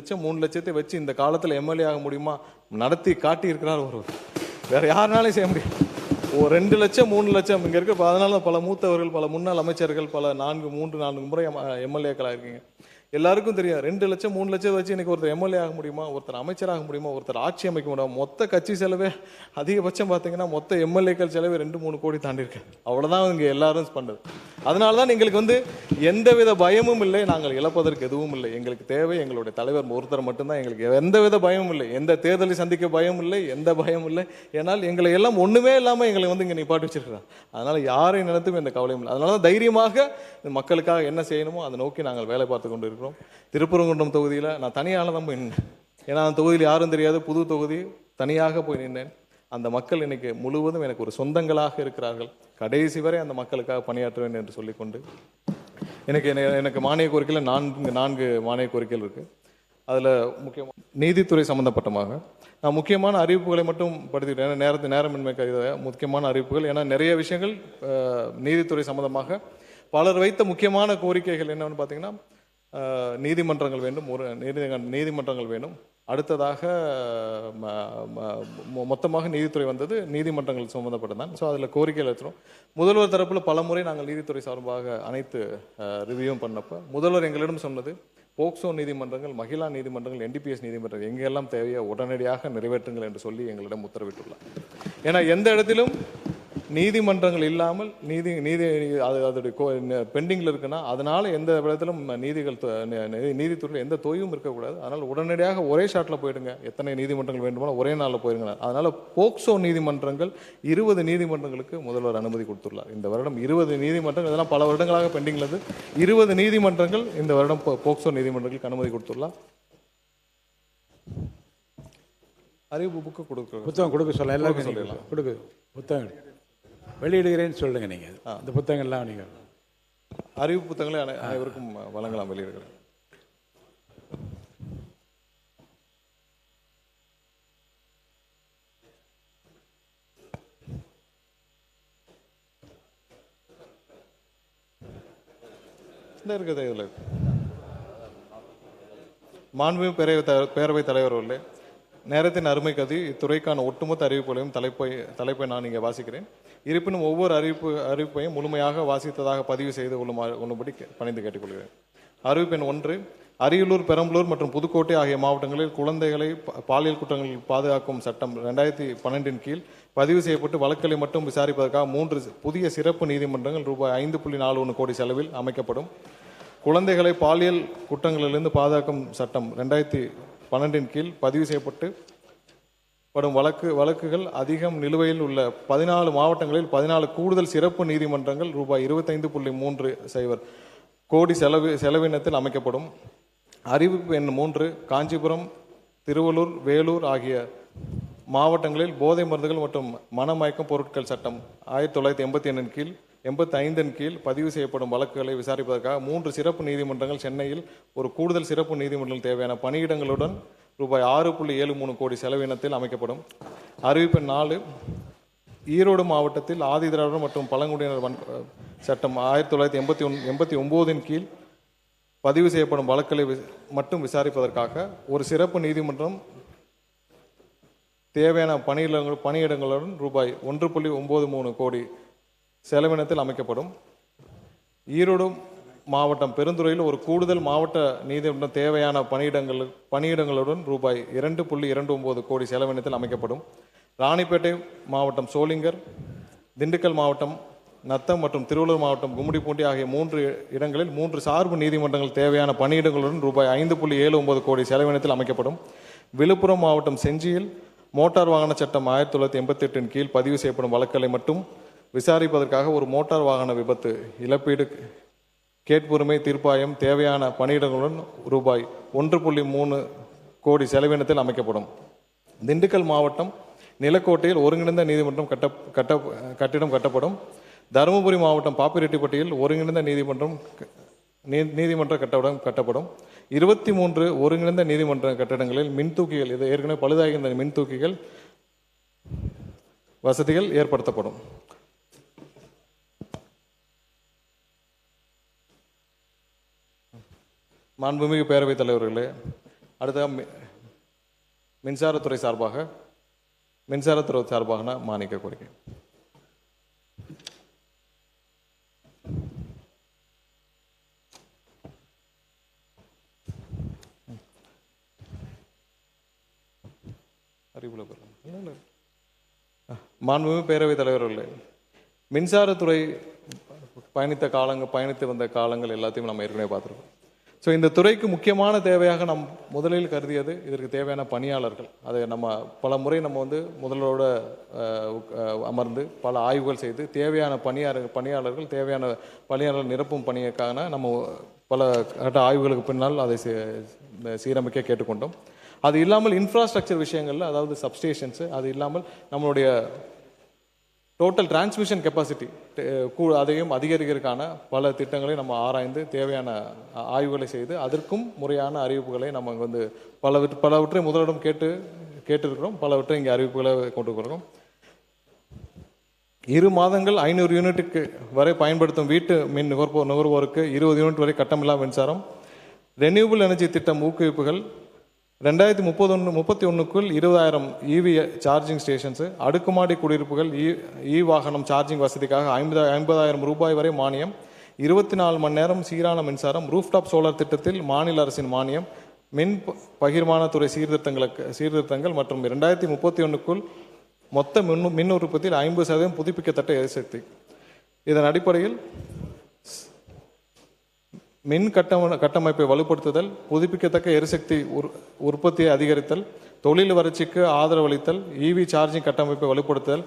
லட்சம் 3 லட்சத்தை வச்சு இந்த காலத்தில் எம்எல்ஏ ஆக முடியுமா? நடத்தி காட்டி இருக்கிறார் ஒருவர். வேற யாருனாலும் செய்ய முடியும். 2 லட்சம் 3 லட்சம் இங்க இருக்க. அதனால பல மூத்தவர்கள், பல முன்னாள் அமைச்சர்கள், பல 4 முறை எம்எல்ஏக்கள் ஆயிருக்கீங்க. எல்லாருக்கும் தெரியும். 2 லட்சம் 3 லட்சம் வச்சு இன்னைக்கு ஒருத்தர் எம்எல்ஏ ஆக முடியுமா? ஒருத்தர் அமைச்சராக முடியுமா? ஒருத்தர் ஆட்சி அமைக்க முடியுமா? மொத்த கட்சி செலவே அதிகபட்சம் பார்த்தீங்கன்னா மொத்த எம்எல்ஏக்கள் செலவு 2-3 கோடி தாண்டி இருக்கு. அவ்வளவுதான் இங்க எல்லாரும் பண்ணது. அதனாலதான் எங்களுக்கு எந்தவித பயமும் இல்லை. நாங்கள் இழப்பதற்கு எதுவும் இல்லை. எங்களுக்கு தேவை எங்களுடைய தலைவர் ஒருத்தர் மட்டும்தான். எங்களுக்கு எந்தவித பயமும் இல்லை. எந்த தேர்தலை சந்திக்க பயம் இல்லை, எந்த பயம் இல்லை. ஏன்னால் எங்களை எல்லாம் ஒண்ணுமே இல்லாம எங்களை இங்க நிப்பாட்டி வச்சிருக்கிறாங்க. அதனால யாரை நினைத்தும் எந்த கவலையும் இல்லை. அதனால தைரியமாக மக்களுக்காக என்ன செய்யணுமோ அதை நோக்கி நாங்கள் வேலை பார்த்து கொண்டு இருக்கிறோம். திருப்பரங்குன்றம் தொகுதியில் நான் தனியாக தான் போய் நின்றேன். ஏன்னா அந்த தொகுதியில் யாரும் தெரியாது, புது தொகுதி, தனியாக போய் நின்றேன். அந்த மக்கள் இன்னைக்கு முழுவதும் எனக்கு ஒரு சொந்தங்களாக இருக்கிறார்கள். கடைசி வரை அந்த மக்களுக்காக பணியாற்றுவேன் என்று சொல்லிக்கொண்டு எனக்கு மானிய கோரிக்கையில் 4 மானிய கோரிக்கைகள் இருக்கு. அதில் முக்கியமாக நீதித்துறை சம்பந்தப்பட்டமாக நான் முக்கியமான அறிவிப்புகளை மட்டும் படுத்திக்கிட்டேன். நேரமின்மை முக்கியமான அறிவிப்புகள். ஏன்னா நிறைய விஷயங்கள் நீதித்துறை சம்பந்தமாக பலர் வைத்த முக்கியமான கோரிக்கைகள் என்னன்னு பார்த்தீங்கன்னா, நீதிமன்றங்கள் வேண்டும், நீதிமன்றங்கள் வேண்டும். அடுத்ததாக மொத்தமாக நீதித்துறை வந்தது, நீதிமன்றங்கள் சம்பந்தப்பட்டதான். ஸோ அதில் கோரிக்கைகள் எடுத்துரும். முதல்வர் தரப்பில் பல முறை நாங்கள் நீதித்துறை சார்பாக அனைத்து ரிவ்யூவும் பண்ணப்போ முதல்வர் எங்களிடம் சொன்னது, போக்சோ நீதிமன்றங்கள், மகிழா நீதிமன்றங்கள், என்டிபிஎஸ் நீதிமன்றங்கள் எங்கெல்லாம் தேவையோ உடனடியாக நிறைவேற்றுங்கள் என்று சொல்லி எங்களிடம் உத்தரவிட்டுள்ளார். ஏன்னா எந்த இடத்திலும் நீதிமன்றங்கள் இல்லாமல் அதோடைய பெண்டிங்கில் இருக்குன்னா அதனால எந்த விதத்திலும் நீதித்துறையில் எந்த தொய்வும் இருக்கக்கூடாது. அதனால் உடனடியாக ஒரே ஷாட்டில் போயிடுங்க. எத்தனை நீதிமன்றங்கள் வேண்டுமோ ஒரே நாளில் போயிருங்க. அதனால போக்சோ நீதிமன்றங்கள் 20 நீதிமன்றங்களுக்கு முதல்வர் அனுமதி கொடுத்துள்ளார். இந்த வருடம் 20 நீதிமன்றங்கள், இதெல்லாம் பல வருடங்களாக பெண்டிங்கில் இருந்து 20 நீதிமன்றங்கள் இந்த வருடம் போக்சோ நீதிமன்றங்களுக்கு அனுமதி கொடுத்துள்ளார். அறிவிப்பு புக்கு புத்தகம் கொடுக்க சொல்ல எல்லாருக்கும் சொல்லிடலாம். கொடுக்கு புத்தகம் வெளியிடுகிறேன்னு சொல்லுங்க. நீங்க இந்த புத்தகங்கள்லாம் நீங்க அறிவிப்பு புத்தகங்களை அனைவருக்கும் வழங்கலாம். வெளியிடுகிறேன். இருக்குது இதில். மாண்புமிகு பேரவைத் தலைவர் அவர்களே, நேரத்தின் அருமை கதி இத்துறைக்கான ஒட்டுமொத்த அறிவிப்புகளையும் தலைப்பை நான் இங்கே வாசிக்கிறேன். இருப்பினும் ஒவ்வொரு அறிவிப்பையும் முழுமையாக வாசித்ததாக பதிவு செய்து கொள்ளும்படி பணிந்து கேட்டுக்கொள்கிறேன். அறிவிப்பு எண் 1, அரியலூர், பெரம்பலூர் மற்றும் புதுக்கோட்டை ஆகிய மாவட்டங்களில் குழந்தைகளை பாலியல் குற்றங்களில் பாதுகாக்கும் சட்டம் 2012 கீழ் பதிவு செய்யப்பட்டு வழக்குகளை மட்டும் விசாரிப்பதற்காக 3 புதிய சிறப்பு நீதிமன்றங்கள் ரூபாய் 5.41 கோடி செலவில் அமைக்கப்படும். குழந்தைகளை பாலியல் குற்றங்களிலிருந்து பாதுகாக்கும் சட்டம் 2012 கீழ் பதிவு செய்யப்பட்டு படும் வழக்குகள் அதிகம் நிலுவையில் உள்ள 14 மாவட்டங்களில் 14 கூடுதல் சிறப்பு நீதிமன்றங்கள் ரூபாய் 25.30 கோடி செலவினத்தில் அமைக்கப்படும். அறிவிப்பு எண் 3, காஞ்சிபுரம், திருவள்ளூர், வேலூர் ஆகிய மாவட்டங்களில் போதை மருந்துகள் மற்றும் மனமயக்கம் பொருட்கள் சட்டம் 1985 கீழ் பதிவு செய்யப்படும் வழக்குகளை விசாரிப்பதற்காக 3 சிறப்பு நீதிமன்றங்கள் சென்னையில் ஒரு கூடுதல் சிறப்பு நீதிமன்றங்கள் தேவையான பணியிடங்களுடன் ரூபாய் 6.73 கோடி செலவினத்தில் அமைக்கப்படும். அறிவிப்பு 4, ஈரோடு மாவட்டத்தில் ஆதிதிராவிடர் மற்றும் பழங்குடியினர் சட்டம் 1989 கீழ் பதிவு செய்யப்படும் வழக்குகளை மட்டும் விசாரிப்பதற்காக ஒரு சிறப்பு நீதிமன்றம் தேவையான பணியிடங்களுடன் ரூபாய் 1.93 கோடி செலவினத்தில் அமைக்கப்படும். ஈரோடு மாவட்டம் பெருந்துறையில் ஒரு கூடுதல் மாவட்ட நீதிமன்றம் தேவையான பணியிடங்களுடன் ரூபாய் 2.29 கோடி செலவினத்தில் அமைக்கப்படும். ராணிப்பேட்டை மாவட்டம் சோளிங்கர், திண்டுக்கல் மாவட்டம் நத்தம் மற்றும் திருவள்ளூர் மாவட்டம் கும்மிடிப்பூண்டி ஆகிய 3 இடங்களில் 3 சார்பு நீதிமன்றங்கள் தேவையான பணியிடங்களுடன் ரூபாய் 5.79 கோடி செலவினத்தில் அமைக்கப்படும். விழுப்புரம் மாவட்டம் செஞ்சியில் மோட்டார் வாகன சட்டம் 1988 கீழ் பதிவு செய்யப்படும் வழக்குகளை மட்டும் விசாரிப்பதற்காக ஒரு மோட்டார் வாகன விபத்து இழப்பீடு கேட்புரிமை தீர்ப்பாயம் தேவையான பணியிடங்களுடன் ரூபாய் 1.3 கோடி செலவினத்தில் அமைக்கப்படும். திண்டுக்கல் மாவட்டம் நிலக்கோட்டையில் ஒருங்கிணைந்த நீதிமன்றம் கட்டிடம் கட்டப்படும். தருமபுரி மாவட்டம் பாப்பிரெட்டிப்பட்டியில் ஒருங்கிணைந்த நீதிமன்ற கட்டப்படும். 23 ஒருங்கிணைந்த நீதிமன்ற கட்டடங்களில் மின்தூக்கிகள், இது ஏற்கனவே பழுதாகிய மின்தூக்கிகள் வசதிகள் ஏற்படுத்தப்படும். மாண்புமிகு பேரவைத் தலைவர்களே, அடுத்த மின்சாரத்துறை சார்பாக மாணிக்க கோரிக்கை. மாண்புமிகு பேரவைத் தலைவர்களே, மின்சாரத்துறை பயணித்து வந்த காலங்கள் எல்லாத்தையும் நம்ம ஏற்கனவே பார்த்துருக்கோம். ஸோ இந்த துறைக்கு முக்கியமான தேவையாக நாம் முதலில் கருதியது இதற்கு தேவையான பணியாளர்கள். அதை நம்ம பல முறை நம்ம முதலோட அமர்ந்து பல ஆய்வுகள் செய்து தேவையான பணியாளர்கள் தேவையான பணியாளர்கள் நிரப்பும் பணியக்கான நம்ம பல கட்ட ஆய்வுகளுக்கு பின்னால் அதை சீரமைக்க கேட்டுக்கொண்டோம். அது இல்லாமல் இன்ஃப்ராஸ்ட்ரக்சர் விஷயங்கள்ல, அதாவது சப்ஸ்டேஷன்ஸு, அது இல்லாமல் நம்மளுடைய டோட்டல் டிரான்ஸ்மிஷன் கெப்பாசிட்டி அதையும் அதிகரிக்கிறதுக்கான பல திட்டங்களை நம்ம ஆராய்ந்து தேவையான ஆய்வுகளை செய்து அதற்கும் முறையான அறிவிப்புகளை நம்ம பலவற்றை முதலிடம் கேட்டிருக்கிறோம். பலவற்றை இங்கே அறிவிப்புகளை கொண்டு வருகிறோம். 2 மாதங்கள் 500 யூனிட்டுக்கு வரை பயன்படுத்தும் வீட்டு மின் நுகர்வோருக்கு 20 யூனிட் வரை கட்டமில்லா மின்சாரம், ரெனியூபிள் எனர்ஜி திட்டம் ஊக்குவிப்புகள், 2031க்குள் 20,000 EV சார்ஜிங் ஸ்டேஷன்ஸு, அடுக்குமாடி குடியிருப்புகள் வாகனம் சார்ஜிங் வசதிக்காக 50,000 ரூபாய் வரை மானியம், 24 மணி நேரம் சீரான மின்சாரம், ரூஃப்டாப் சோலார் திட்டத்தில் மாநில அரசின் மானியம், மின் பகிர்மான துறை சீர்திருத்தங்கள் மற்றும் 2031க்குள் மொத்த மின் உற்பத்தியில் 50% புதுப்பிக்கத்தக்க எரிசக்தி. இதன் அடிப்படையில் மின் கட்டமைப்பை வலுப்படுத்துதல், புதுப்பிக்கத்தக்க எரிசக்தி உற்பத்தியை அதிகரித்தல், தொழில் வளர்ச்சிக்கு ஆதரவளித்தல், EV சார்ஜிங் கட்டமைப்பை வலுப்படுத்துதல்,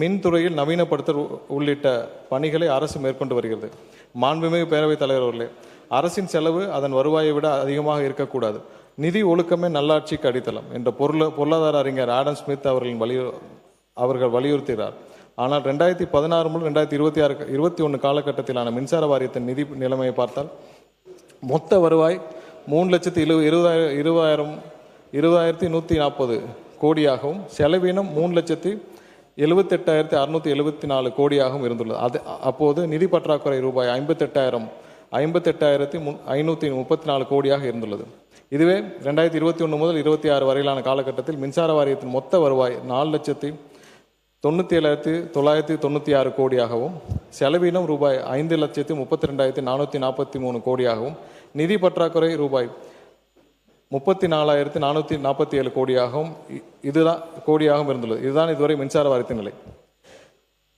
மின்துறையில் நவீனப்படுத்தல் உள்ளிட்ட பணிகளை அரசு மேற்கொண்டு வருகிறது. மாண்புமிகு பேரவைத் தலைவர் அவர்களே, அரசின் செலவு அதன் வருவாயை விட அதிகமாக இருக்கக்கூடாது. நிதி ஒழுக்கமே நல்லாட்சிக்கு அடித்தளம் என்ற பொருளாதார அறிஞர் ஆடம் ஸ்மித் அவர்கள் வலியுறுத்துகிறார். ஆனால் 2016 முதல் 2021 காலகட்டத்திலான மின்சார வாரியத்தின் நிதி நிலைமையை பார்த்தால் மொத்த வருவாய் 3,20,140 கோடியாகவும் செலவினம் 3,78,674 கோடியாகவும் இருந்துள்ளது. அப்போது நிதி பற்றாக்குறை ரூபாய் 58,534 கோடியாக இருந்துள்ளது. இதுவே 2021 முதல் 26 வரையிலான காலகட்டத்தில் மின்சார வாரியத்தின் மொத்த வருவாய் 4,97,996 கோடியாகவும் செலவினம் ரூபாய் 5,32,443 கோடியாகவும் நிதி பற்றாக்குறை ரூபாய் 34,447 கோடியாகவும் இருந்துள்ளது. இதுதான் இதுவரை மின்சார வாரியத்தின் நிலை.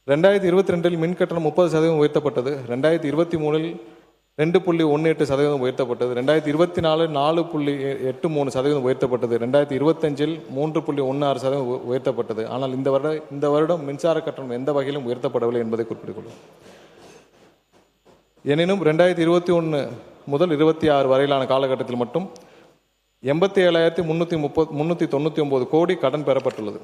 2022 மின் கட்டணம் 30% உயர்த்தப்பட்டது. 2023 2.18% உயர்த்தப்பட்டது. 2024 4.83% உயர்த்தப்பட்டது. 2025 3.16% உயர்த்தப்பட்டது. ஆனால் இந்த வருடம் மின்சார கட்டணம் எந்த வகையிலும் உயர்த்தப்படவில்லை என்பதை குறிப்பிட்டுள்ளோம். எனினும் 2021 முதல் 26 வரையிலான காலகட்டத்தில் மட்டும் 87,399 கோடி கடன் பெறப்பட்டுள்ளது.